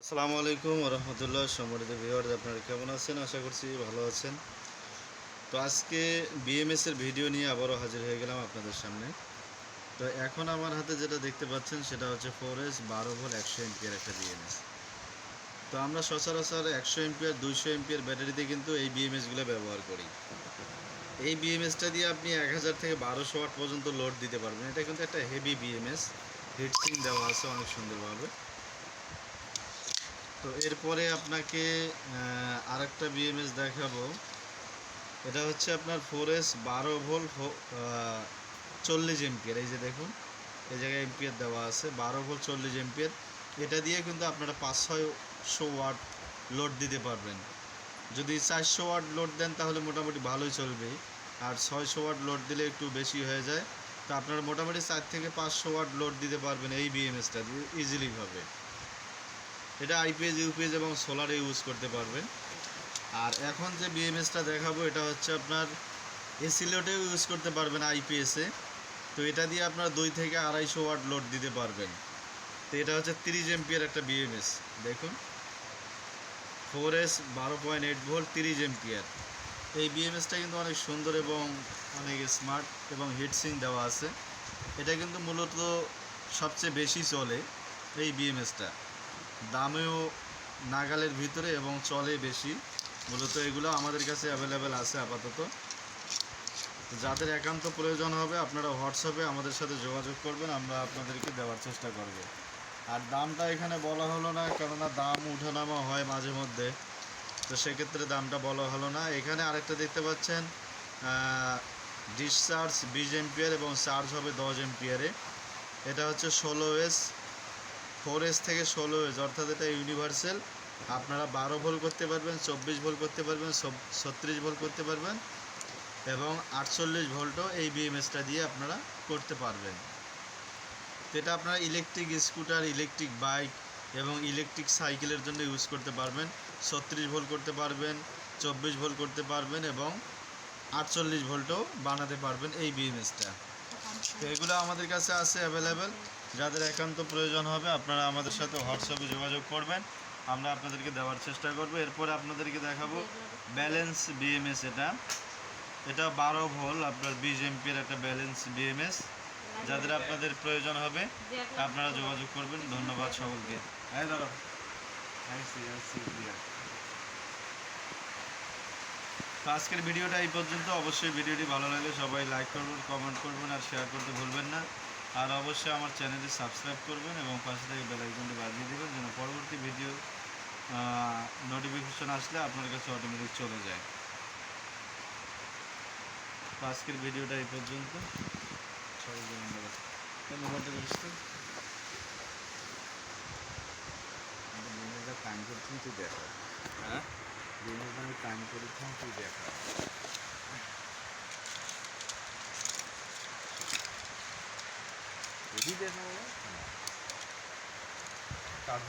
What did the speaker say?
আসসালামু আলাইকুম ওয়া রাহমাতুল্লাহ। সম্মানিত ভিউয়ার্স, আপনারা কেমন আছেন? আশা করছি ভালো আছেন। তো আজকে বিএমএস এর ভিডিও নিয়ে আবারও হাজির হয়ে গেলাম আপনাদের সামনে। তো এখন আমার হাতে যেটা দেখতে পাচ্ছেন সেটা হচ্ছে 4S 12 ভোল্ট 100 এম্পিয়ার একটা বিএমএস। তো আমরা সচরাচর 100 এম্পিয়ার 200 এম্পিয়ার ব্যাটারিতে কিন্তু এই বিএমএসগুলো ব্যবহার করি। এই বিএমএসটা দিয়ে আপনি 1000 থেকে 1200 ওয়াট পর্যন্ত লোড দিতে পারবেন। এটা কিন্তু একটা হেভি বিএমএস, হিটসিং দেওয়া আছে অনেক সুন্দরভাবে। তো এরপরে আপনাকে আরেকটা বিএমএস দেখাবো। এটা হচ্ছে আপনার 4S 12 ভোল্ট 40 এম্পিয়ার। এই যে দেখুন, এই জায়গায় এম্পিয়ার দেওয়া আছে 12 ভোল্ট 40 এম্পিয়ার। এটা দিয়ে কিন্তু আপনারা 500 ওয়াট লোড দিতে পারবেন। যদি 400 ওয়াট লোড দেন তাহলে মোটামুটি ভালোই চলবে, আর 600 ওয়াট লোড দিলে একটু বেশি হয়ে যায়। তো আপনারা মোটামুটি 4 থেকে 500 ওয়াট লোড দিতে পারবেন এই বিএমএসটা দিয়ে ইজিলিভাবে। এটা আইপিএস, ইউপিএস এবং সোলারে ইউজ করতে পারবেন। আর এখন যে বিএমএসটা দেখাবো এটা হচ্ছে আপনার এসি লোডেও ইউজ করতে পারবেন আইপিএসে। তো এটা দিয়ে আপনার 2 থেকে 250 ওয়াট লোড দিতে পারবেন। তো এটা হচ্ছে 30 এম্পিয়ার একটা বিএমএস। দেখুন, 4S 12.8 ভোল্ট 30 এম্পিয়ার। এই বিএমএসটা কিন্তু অনেক সুন্দর এবং অনেক স্মার্ট এবং হিটসিং দেওয়া আছে। এটা কিন্তু মূলত সবচেয়ে বেশি চলে এই বিএমএসটা, দামেও নাগালের ভিতরে এবং চলে বেশি। মূলত এগুলো আমাদের কাছে অ্যাভেলেবেল আছে আপাতত। যাদের একান্ত প্রয়োজন হবে আপনারা হোয়াটসঅ্যাপে আমাদের সাথে যোগাযোগ করবেন, আমরা আপনাদেরকে দেওয়ার চেষ্টা করব। আর দামটা এখানে বলা হলো না, কেননা দাম উঠানামা হয় মাঝে মধ্যে, তো সেক্ষেত্রে দামটা বলা হলো না। এখানে আরেকটা দেখতে পাচ্ছেন, ডিসচার্জ 20 এম্পিয়ার এবং চার্জ হবে 10 এম্পিয়ারে। এটা হচ্ছে 16S, 4S থেকে 16S, অর্থাৎ এটা ইউনিভার্সাল। আপনারা 12 ভোল্ট করতে পারবেন, 24 ভোল্ট করতে পারবেন, 36 ভোল্ট করতে পারবেন এবং 48 ভোল্টও এই বিএমএসটা দিয়ে আপনারা করতে পারবেন। এটা আপনারা ইলেকট্রিক স্কুটার, ইলেকট্রিক বাইক এবং ইলেকট্রিক সাইকেলের জন্য ইউজ করতে পারবেন। 36 ভোল্ট করতে পারবেন, 24 ভোল্ট করতে পারবেন এবং 48 ভোল্টও বানাতে পারবেন এই বিএমএসটা। তো এগুলো আমাদের কাছে আছে অ্যাভেলেবেল। যাদের একান্ত প্রয়োজন হবে আপনারা আমাদের সাথে হোয়াটসঅ্যাপে যোগাযোগ করবেন, আমরা আপনাদেরকে দেওয়ার চেষ্টা করব। এরপরে আপনাদেরকে দেখাবো ব্যালেন্স বিএমএস। এটা 12 ভোল্ট আপনার 20 এমপির একটা ব্যালেন্স বিএমএস। যাদের আপনাদের প্রয়োজন হবে আপনারা যোগাযোগ করবেন। ধন্যবাদ সকলকে। তো আজকের ভিডিওটা এই পর্যন্ত। অবশ্যই ভিডিওটি ভালো লাগলে সবাই লাইক করবেন, কমেন্ট করবেন আর শেয়ার করতে ভুলবেন না। আর অবশ্যই আমার চ্যানেলটি সাবস্ক্রাইব করবেন এবং পাশে থেকে বেল আইকনটি বাজিয়ে দেবেন, যেন পরবর্তী ভিডিও নোটিফিকেশন আসলে আপনার কাছে অটোমেটিক চলে যায়। তো আজকের ভিডিওটা এই পর্যন্ত। সবাই ধন্যবাদ। মোবাইলটা করিস তো টাইম করছি তুই দেখা। হ্যাঁ, আমি টাইম করেছিলাম তুই দেখা। যদি দেখা তার